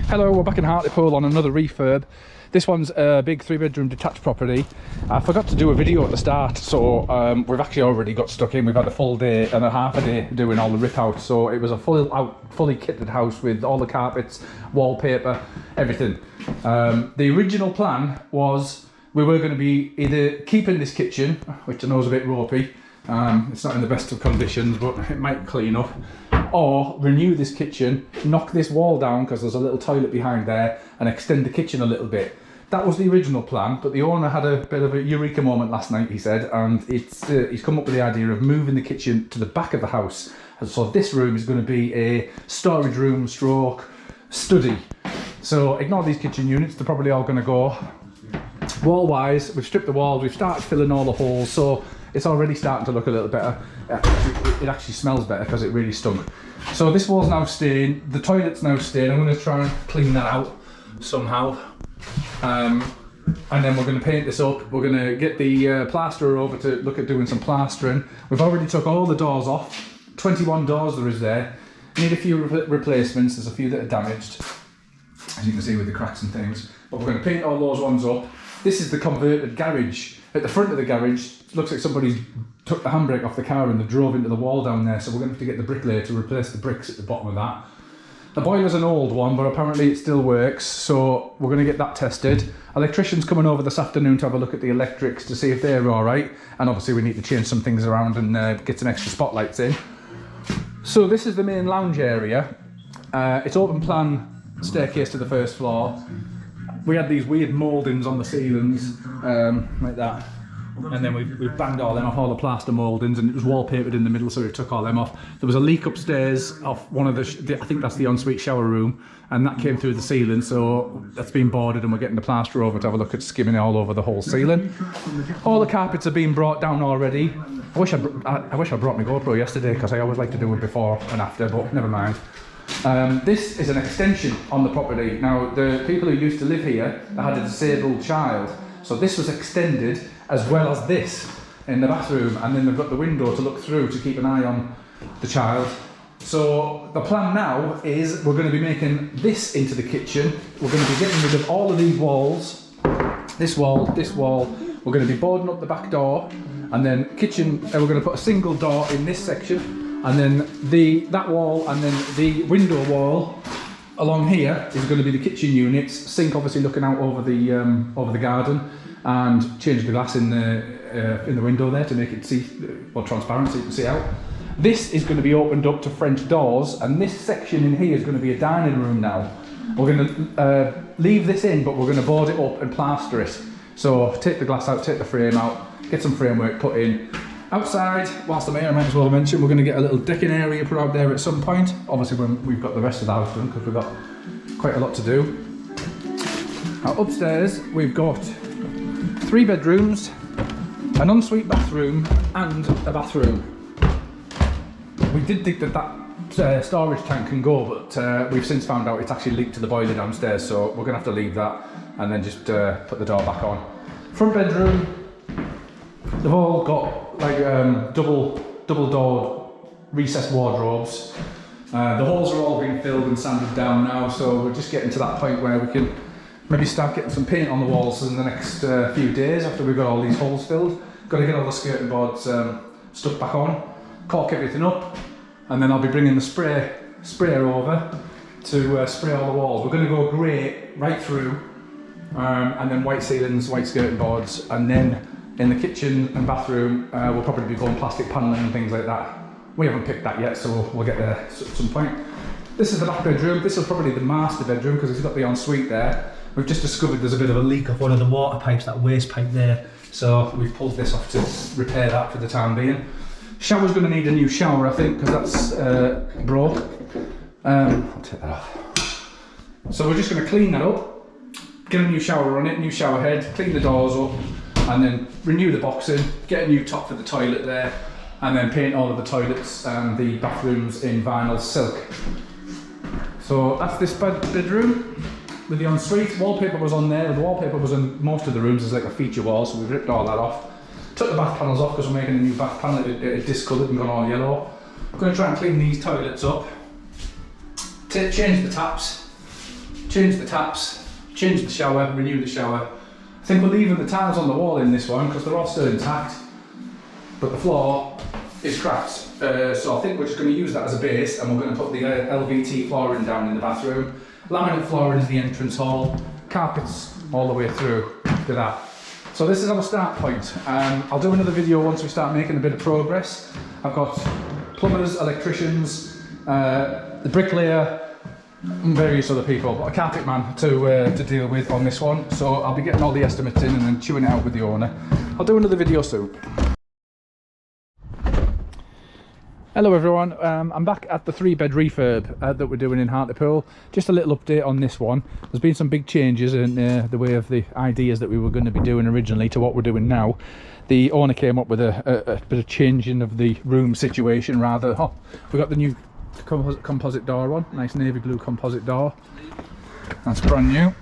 Hello, we're back in Hartlepool on another refurb. This one's a big 3-bedroom detached property. I forgot to do a video at the start, so we've actually already got stuck in. We've had a full day and a half a day doing all the rip out, so it was a fully kitted house with all the carpets, wallpaper, everything. The original plan was we were going to be either keeping this kitchen, which I know is a bit ropey, it's not in the best of conditions, but it might clean up, or renew this kitchen, knock this wall down because there's a little toilet behind there, and extend the kitchen a little bit. That was the original plan, but the owner had a bit of a eureka moment last night, he said, and he's come up with the idea of moving the kitchen to the back of the house. And so this room is going to be a storage room stroke study. So ignore these kitchen units, they're probably all going to go. Wall wise, we've stripped the walls, we've started filling all the holes, so it's already starting to look a little better. It actually smells better because it really stunk. So this wall's now stained, the toilet's now stained. I'm going to try and clean that out somehow. And then we're going to paint this up. We're going to get the plasterer over to look at doing some plastering. We've already took all the doors off. 21 doors there is there. Need a few replacements, there's a few that are damaged, as you can see with the cracks and things. But we're going to paint all those ones up. This is the converted garage. At the front of the garage, it looks like somebody's took the handbrake off the car and they drove into the wall down there, so we're going to have to get the bricklayer to replace the bricks at the bottom of that. The boiler's an old one, but apparently it still works, so we're going to get that tested. Electrician's coming over this afternoon to have a look at the electrics to see if they're alright, and obviously we need to change some things around and get some extra spotlights in. So this is the main lounge area. It's open plan staircase to the first floor. We had these weird mouldings on the ceilings, like that. And then we've banged all them off, all the plaster mouldings, and it was wallpapered in the middle, so we took all them off. There was a leak upstairs off one of the I think that's the ensuite shower room, and that came through the ceiling, so that's been boarded, and we're getting the plaster over to have a look at skimming it all over the whole ceiling. All the carpets are being brought down already. I wish I brought my GoPro yesterday, because I always like to do it before and after, but never mind. This is an extension on the property. Now, the people who used to live here had a disabled child, so this was extended as well as this in the bathroom, and then they've got the window to look through to keep an eye on the child. So the plan now is we're going to be making this into the kitchen. We're going to be getting rid of all of these walls, this wall, this wall. We're going to be boarding up the back door, and then kitchen, we're going to put a single door in this section, and then that wall, and then the window wall along here is going to be the kitchen units. Sink obviously looking out over the garden, and change the glass in the window there to make it transparent so you can see out. This is going to be opened up to French doors, and this section in here is going to be a dining room now. We're going to leave this in, but we're going to board it up and plaster it. So take the glass out, take the frame out, get some framework put in. Outside, whilst I'm here, I might as well mention we're going to get a little decking area put out there at some point. Obviously when we've got the rest of the house done, because we've got quite a lot to do. Now upstairs we've got 3 bedrooms, an ensuite bathroom, and a bathroom. We did think that storage tank can go, but we've since found out it's actually leaked to the boiler downstairs, so we're going to have to leave that and then just put the door back on. Front bedroom, they've all got like double doored recessed wardrobes. The holes are all being filled and sanded down now, so we're just getting to that point where we can maybe start getting some paint on the walls in the next few days after we've got all these holes filled. Got to get all the skirting boards stuck back on, caulk everything up, and then I'll be bringing the sprayer over to spray all the walls. We're going to go grey right through, and then white ceilings, white skirting boards, and then in the kitchen and bathroom we'll probably be going plastic panelling and things like that. We haven't picked that yet, so we'll get there at some point. This is the back bedroom. This is probably the master bedroom because it's got the ensuite there. We've just discovered there's a bit of a leak of one of the water pipes, that waste pipe there. So we've pulled this off to repair that for the time being. Shower's going to need a new shower, I think, because that's broke. I'll take that off. So we're just going to clean that up, get a new shower on it, new shower head, clean the doors up, and then renew the boxing, get a new top for the toilet there, and then paint all of the toilets and the bathrooms in vinyl silk. So that's this bedroom with the ensuite. Wallpaper was on there. The wallpaper was in most of the rooms. There's like a feature wall, so we've ripped all that off. Took the bath panels off because we're making a new bath panel. It discoloured and gone all yellow. I'm going to try and clean these toilets up. Change the taps. change the taps, change the shower, renew the shower. I think we're leaving the tiles on the wall in this one because they're all still intact, but the floor is cracked. So I think we're just going to use that as a base, and we're going to put the LVT flooring down in the bathroom, laminate flooring in the entrance hall, carpets all the way through to that. So this is our start point. I'll do another video once we start making a bit of progress. I've got plumbers, electricians, the bricklayer, and various other people, but a carpet man to deal with on this one. So I'll be getting all the estimates in and then chewing it out with the owner. I'll do another video soon. Hello everyone, I'm back at the 3-bed refurb that we're doing in Hartlepool. Just a little update on this one. There's been some big changes in the way of the ideas that we were going to be doing originally to what we're doing now. The owner came up with a bit of changing of the room situation rather. Oh, we got the new composite door on, nice navy blue composite door. That's brand new.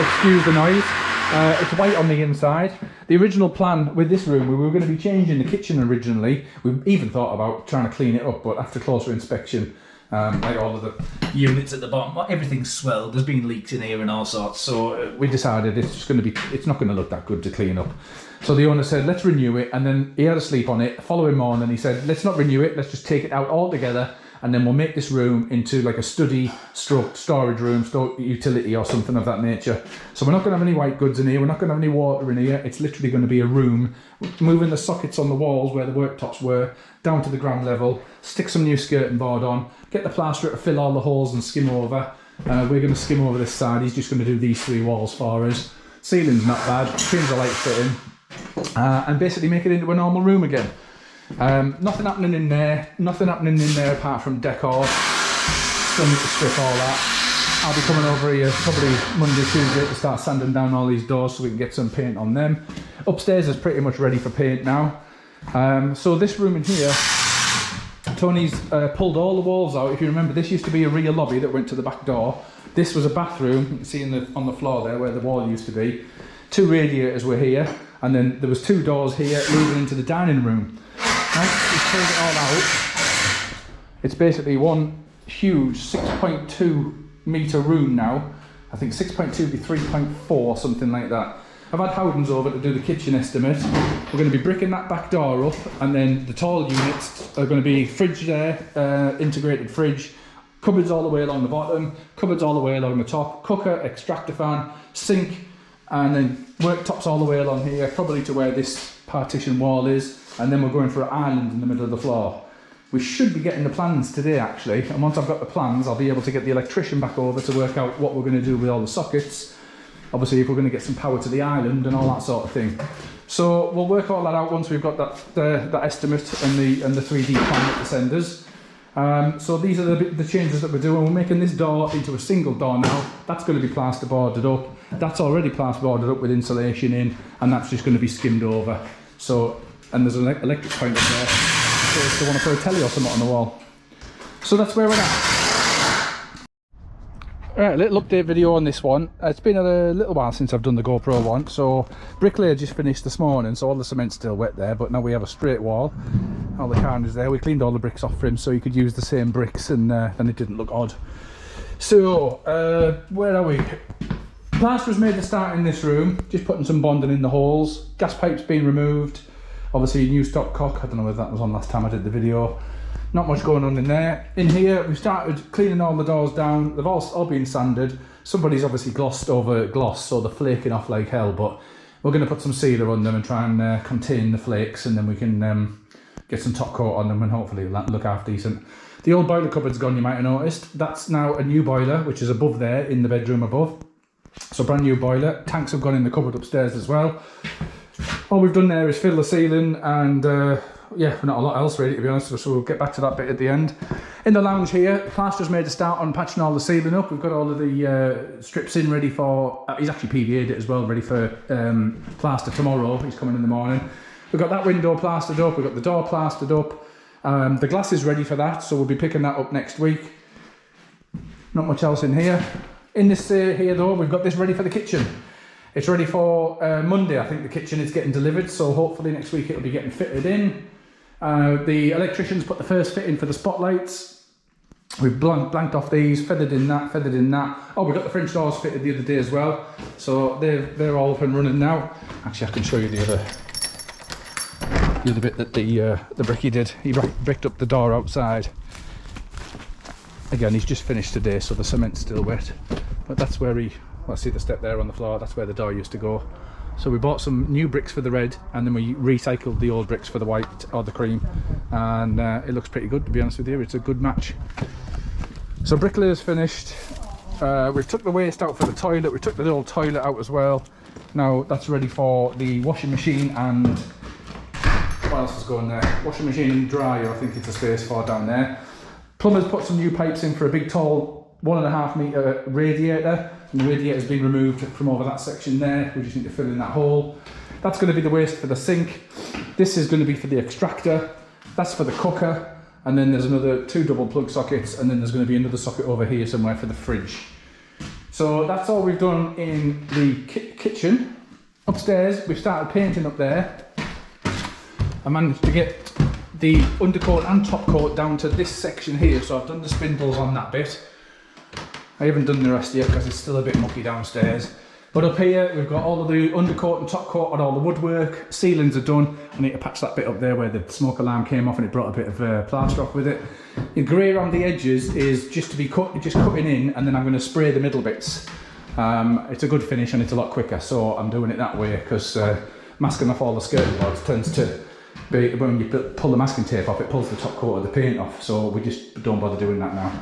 Excuse the noise. It's white on the inside. The original plan with this room, we were going to be changing the kitchen originally. We even thought about trying to clean it up, but after closer inspection, like all of the units at the bottom, everything's swelled. There's been leaks in here and all sorts. So we decided it's not going to look that good to clean up. So the owner said, let's renew it. And then he had a sleep on it. The following morning, he said, let's not renew it. Let's just take it out altogether. And then we'll make this room into like a study stroke storage room, utility or something of that nature. So we're not going to have any white goods in here, we're not going to have any water in here. It's literally going to be a room. Moving the sockets on the walls where the worktops were down to the ground level, stick some new skirting board on, get the plasterer to fill all the holes and skim over. We're going to skim over this side. He's just going to do these 3 walls for us. Ceiling's not bad, change the light fitting, and basically make it into a normal room again. Nothing happening in there, apart from decor. Still need to strip all that. I'll be coming over here probably Monday, Tuesday to start sanding down all these doors so we can get some paint on them. Upstairs is pretty much ready for paint now. So this room in here, Tony's pulled all the walls out. If you remember, this used to be a rear lobby that went to the back door. This was a bathroom, you can see on the floor there where the wall used to be. 2 radiators were here, and then there was 2 doors here leading into the dining room. Right, we've pulled it all out. It's basically one huge 6.2 metre room now. I think 6.2 be 3.4, something like that. I've had Howden's over to do the kitchen estimate. We're going to be bricking that back door up, and then the tall units are going to be fridge there, integrated fridge, cupboards all the way along the bottom, cupboards all the way along the top, cooker, extractor fan, sink, and then worktops all the way along here, probably to where this partition wall is. And then we're going for an island in the middle of the floor. We should be getting the plans today actually, and once I've got the plans I'll be able to get the electrician back over to work out what we're going to do with all the sockets. Obviously if we're going to get some power to the island and all that sort of thing. So we'll work all that out once we've got that estimate and the 3D plan that they send us. So these are the changes that we're doing. We're making this door into a single door now. That's going to be plasterboarded up. That's already plasterboarded up with insulation in, and that's just going to be skimmed over. So, and there's an electric point up there, so if they want to put a telly or something on the wall. So that's where we're at. Right, a little update video on this one. It's been a little while since I've done the GoPro one. So bricklayer just finished this morning, so all the cement's still wet there, but now we have a straight wall. All the carnage there. We cleaned all the bricks off for him so he could use the same bricks, and then it didn't look odd. So where are we? Plaster's made the start in this room, just putting some bonding in the holes. Gas pipe's been removed. Obviously new stopcock, I don't know whether that was on last time I did the video. Not much going on in there. In here we've started cleaning all the doors down. They've all been sanded. Somebody's obviously glossed over gloss, so they're flaking off like hell, but we're going to put some sealer on them and try and contain the flakes, and then we can get some top coat on them and hopefully look half decent. The old boiler cupboard's gone, you might have noticed. That's now a new boiler, which is above there in the bedroom above. So brand new boiler. Tanks have gone in the cupboard upstairs as well. All we've done there is fill the ceiling, and yeah, not a lot else really, to be honest, so we'll get back to that bit at the end. In the lounge here, plaster's made a start on patching all the ceiling up. We've got all of the strips in ready for, he's actually PVA'd it as well, ready for plaster tomorrow. He's coming in the morning. We've got that window plastered up, we've got the door plastered up. The glass is ready for that, so we'll be picking that up next week. Not much else in here. In this here though, we've got this ready for the kitchen. It's ready for Monday. I think the kitchen is getting delivered, so hopefully next week it'll be getting fitted in. The electricians put the first fit in for the spotlights. We've blanked off these, feathered in that, feathered in that. Oh, we got the French doors fitted the other day as well. So they're all up and running now. Actually, I can show you the other bit that the bricky did. He bricked up the door outside. Again, he's just finished today, so the cement's still wet. But that's where well, see the step there on the floor, that's where the door used to go. So we bought some new bricks for the red, and then we recycled the old bricks for the white or the cream. And it looks pretty good, to be honest with you. It's a good match. So bricklayer's finished. We took the waste out for the toilet. We took the old toilet out as well. Now that's ready for the washing machine and what else is going there? Washing machine and dryer, I think it's a space for down there. Plumbers put some new pipes in for a big tall 1.5 metre radiator, and the radiator's been removed from over that section there. We just need to fill in that hole. That's going to be the waste for the sink. This is going to be for the extractor. That's for the cooker, and then there's another 2 double plug sockets, and then there's going to be another socket over here somewhere for the fridge. So that's all we've done in the kitchen. Upstairs, we've started painting up there. I managed to get the undercoat and top coat down to this section here, so I've done the spindles on that bit. I haven't done the rest yet because it's still a bit mucky downstairs. But up here we've got all of the undercoat and top coat on all the woodwork. Ceilings are done. I need to patch that bit up there where the smoke alarm came off and it brought a bit of plaster off with it. The grey around the edges is just to be just cutting in, and then I'm going to spray the middle bits. It's a good finish and it's a lot quicker, so I'm doing it that way because masking off all the skirting boards tends to be, when you pull the masking tape off, it pulls the top coat of the paint off, so we just don't bother doing that now.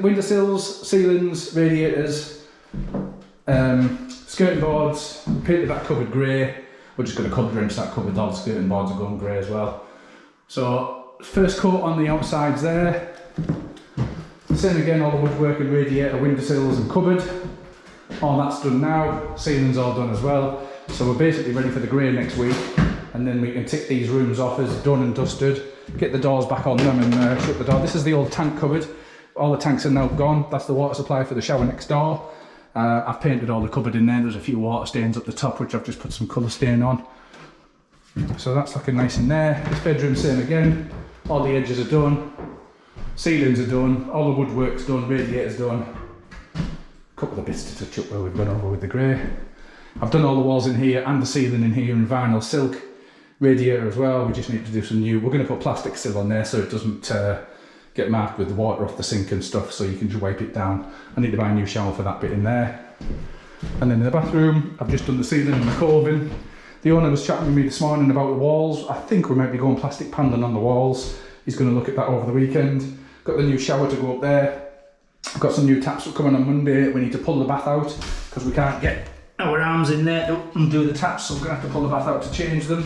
Windowsills, ceilings, radiators, skirting boards, painted that cupboard grey. We're just going to colour drench that cupboard, all the skirting boards are going grey as well. So first coat on the outsides there. Same again, all the woodwork and radiator, windowsills and cupboard. All that's done now, ceiling's all done as well. So we're basically ready for the grey next week, and then we can tick these rooms off as done and dusted, get the doors back on them and shut the door. This is the old tank cupboard. All the tanks are now gone. That's the water supply for the shower next door. I've painted all the cupboard in there. There's a few water stains up the top, which I've just put some colour stain on. So that's looking nice in there. This bedroom, same again. All the edges are done. Ceilings are done. All the woodwork's done. Radiator's done. A couple of bits to touch up where we've gone over with the grey. I've done all the walls in here and the ceiling in here in vinyl silk. Radiator as well. We just need to do some new. We're going to put plastic sill on there so it doesn't get marked with the water off the sink and stuff, so you can just wipe it down. I need to buy a new shower for that bit in there. And then in the bathroom, I've just done the ceiling and the coving. The owner was chatting with me this morning about the walls. I think we might be going plastic paneling on the walls. He's going to look at that over the weekend. Got the new shower to go up there. I've got some new taps coming on Monday. We need to pull the bath out because we can't get our arms in there to undo the taps, so we're going to have to pull the bath out to change them.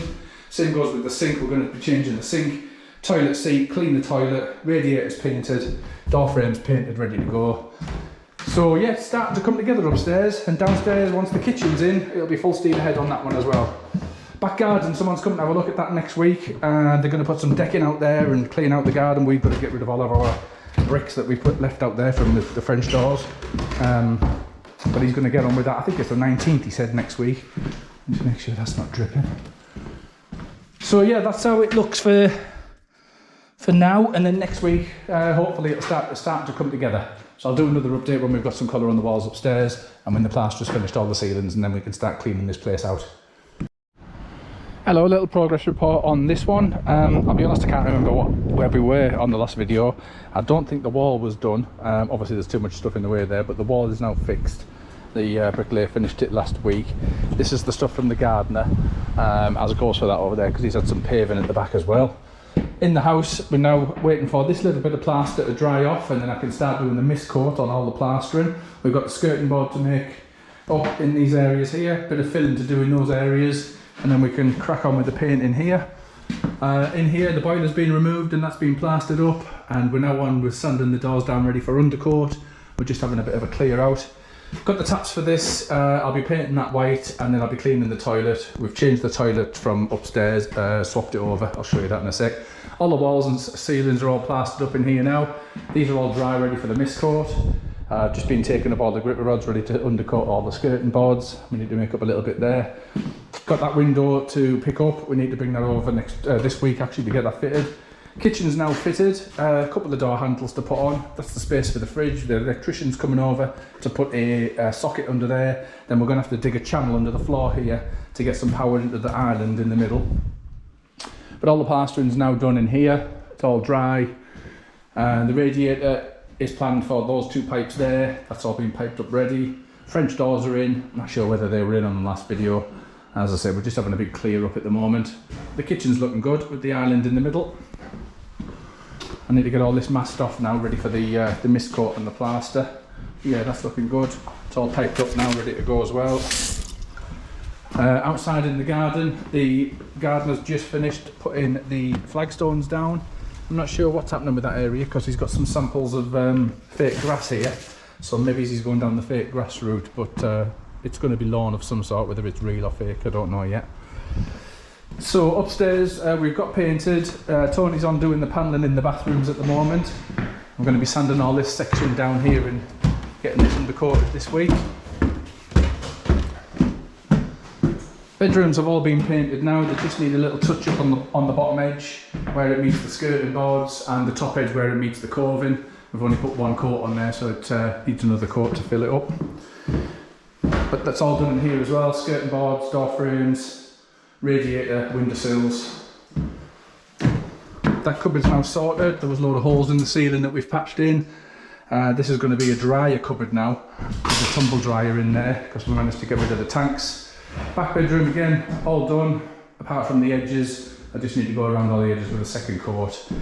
Same goes with the sink. We're going to be changing the sink. Toilet seat, clean the toilet, radiator's painted, door frame's painted, ready to go. So yeah, it's starting to come together upstairs, and downstairs, once the kitchen's in, it'll be full steam ahead on that one as well. Back garden, someone's coming to have a look at that next week, and they're going to put some decking out there and clean out the garden. We've got to get rid of all of our bricks that we left out there from the French doors. But he's going to get on with that. I think it's the 19th, he said, next week. Just make sure that's not dripping. So yeah, that's how it looks for now, and then next week hopefully it'll start to come together. So I'll do another update when we've got some colour on the walls upstairs and when the plaster's finished all the ceilings, and then we can start cleaning this place out. Hello, a little progress report on this one. I'll be honest, I can't remember where we were on the last video. I don't think the wall was done. Obviously there's too much stuff in the way there, but the wall is now fixed. The bricklayer finished it last week. This is the stuff from the gardener, as it goes for that over there, because he's had some paving at the back as well. In the house, we're now waiting for this little bit of plaster to dry off, and then I can start doing the mist coat on all the plastering. We've got the skirting board to make up in these areas here, bit of filling to do in those areas, and then we can crack on with the paint in here. In here, the boiler's been removed and that's been plastered up, and we're now on with sanding the doors down ready for undercoat. We're just having a bit of a clear out. Got the taps for this. I'll be painting that white, and then I'll be cleaning the toilet. We've changed the toilet from upstairs, swapped it over. I'll show you that in a sec. All the walls and ceilings are all plastered up in here now. These are all dry, ready for the mist coat. Just been taking up all the gripper rods, ready to undercoat all the skirting boards. We need to make up a little bit there. Got that window to pick up. We need to bring that over this week actually to get that fitted. Kitchen's now fitted. A couple of door handles to put on. That's the space for the fridge. The electrician's coming over to put a socket under there. Then we're going to have to dig a channel under the floor here to get some power into the island in the middle. But all the plastering's now done in here. It's all dry. The radiator is planned for those 2 pipes there. That's all been piped up ready. French doors are in. I'm not sure whether they were in on the last video. As I said, we're just having a big clear up at the moment. The kitchen's looking good with the island in the middle. I need to get all this masked off now, ready for the mist coat and the plaster. Yeah, that's looking good. It's all piped up now, ready to go as well. Outside in the garden, the gardener's just finished putting the flagstones down. I'm not sure what's happening with that area because he's got some samples of fake grass here. So maybe he's going down the fake grass route, but it's going to be lawn of some sort, whether it's real or fake, I don't know yet. So upstairs we've got painted. Tony's on doing the paneling in the bathrooms at the moment. I'm going to be sanding all this section down here and getting it undercoated this week. Bedrooms have all been painted now. They just need a little touch up on the bottom edge where it meets the skirting boards and the top edge where it meets the coving. We've only put 1 coat on there, so it needs another coat to fill it up. But that's all done in here as well. Skirting boards, door frames, radiator, windowsills. That cupboard's now sorted. There was a load of holes in the ceiling that we've patched in. This is going to be a dryer cupboard now. There's a tumble dryer in there because we managed to get rid of the tanks. Back bedroom again, all done, apart from the edges. I just need to go around all the edges with a second coat.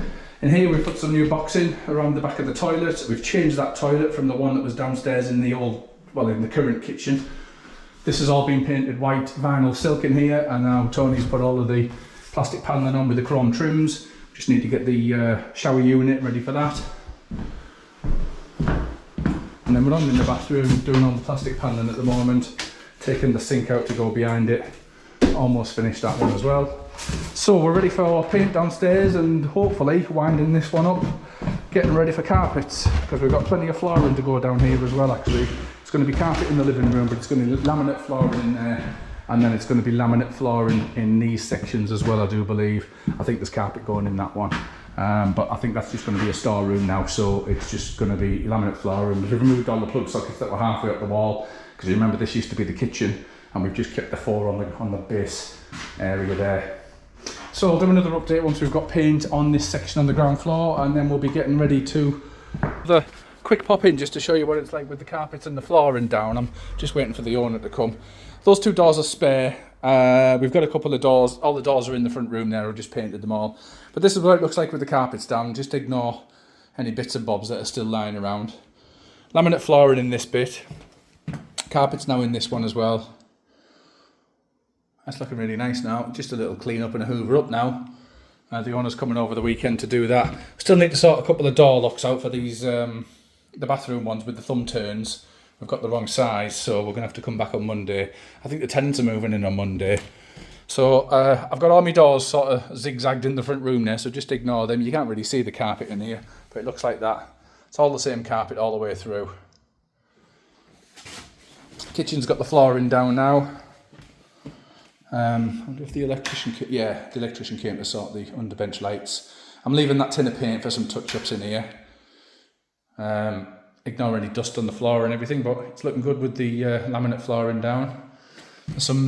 In here we've put some new boxing around the back of the toilet. We've changed that toilet from the one that was downstairs in the in the current kitchen. This has all been painted white vinyl silk in here, and now Tony's put all of the plastic paneling on with the chrome trims. Just need to get the shower unit ready for that. And then we're on in the bathroom doing all the plastic paneling at the moment. Taking the sink out to go behind it. Almost finished that one as well. So we're ready for paint downstairs and hopefully winding this one up, getting ready for carpets, because we've got plenty of flooring to go down here as well actually. It's going to be carpet in the living room, but it's going to be laminate flooring in there, and then it's going to be laminate flooring in these sections as well, I do believe. I think there's carpet going in that one. But I think that's just going to be a storeroom now, so it's just going to be laminate flooring. We've removed all the plug sockets that were halfway up the wall, because you remember this used to be the kitchen, and we've just kept the 4 on the base area there. So I'll do another update once we've got paint on this section on the ground floor, and then we'll be getting ready to the quick pop in just to show you what it's like with the carpets and the flooring down. I'm just waiting for the owner to come. Those 2 doors are spare. We've got a couple of doors. All the doors are in the front room there. I've just painted them all. But this is what it looks like with the carpets down. Just ignore any bits and bobs that are still lying around. Laminate flooring in this bit. Carpets now in this one as well. That's looking really nice now. Just a little clean up and a hoover up now. The owner's coming over the weekend to do that. Still need to sort a couple of door locks out for these, the bathroom ones with the thumb turns. We've got the wrong size, so we're going to have to come back on Monday. I think the tenants are moving in on Monday. So I've got all my doors sort of zigzagged in the front room there, so just ignore them. You can't really see the carpet in here, but it looks like that. It's all the same carpet all the way through. Kitchen's got the flooring down now. I wonder if the electrician came to sort the underbench lights. I'm leaving that tin of paint for some touch-ups in here. Ignore any dust on the floor and everything, but it's looking good with the laminate flooring down. There's some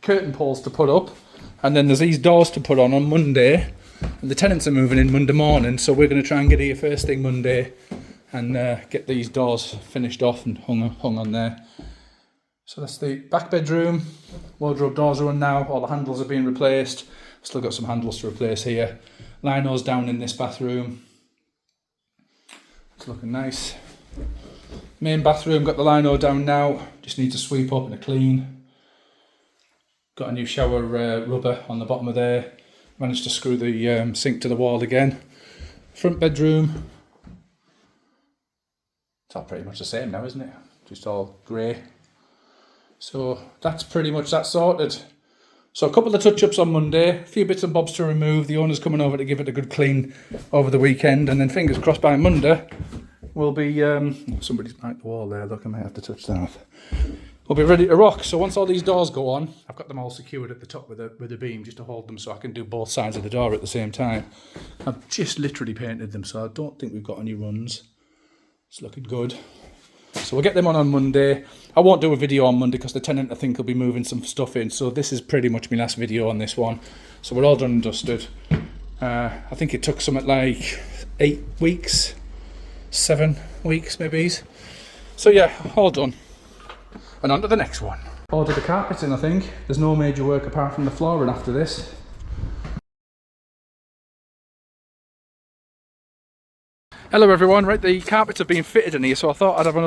curtain poles to put up, and then there's these doors to put on Monday, and the tenants are moving in Monday morning, so we're going to try and get here first thing Monday and get these doors finished off and hung on there. So that's the back bedroom. Wardrobe doors are on now. All the handles are being replaced. Still got some handles to replace here. Linos down in this bathroom. It's looking nice. Main bathroom, got the lino down now. Just need to sweep up and a clean. Got a new shower rubber on the bottom of there. Managed to screw the sink to the wall again. Front bedroom. It's all pretty much the same now, isn't it? Just all grey. So that's pretty much that sorted. So a couple of touch-ups on Monday, a few bits and bobs to remove. The owner's coming over to give it a good clean over the weekend, and then fingers crossed by Monday we'll be... somebody's marked the wall there, look, I might have to touch that. we'll be ready to rock. So once all these doors go on, I've got them all secured at the top with a beam just to hold them so I can do both sides of the door at the same time. I've just literally painted them, so I don't think we've got any runs. It's looking good. So we'll get them on Monday. I won't do a video on Monday because the tenant, I think, will be moving some stuff in. So this is pretty much my last video on this one. So we're all done and dusted. I think it took something like 8 weeks, 7 weeks maybe. So yeah, all done. And on to the next one. Ordered the carpets in, I think. There's no major work apart from the flooring after this. Hello everyone, right, the carpets have been fitted in here, so I thought I'd have another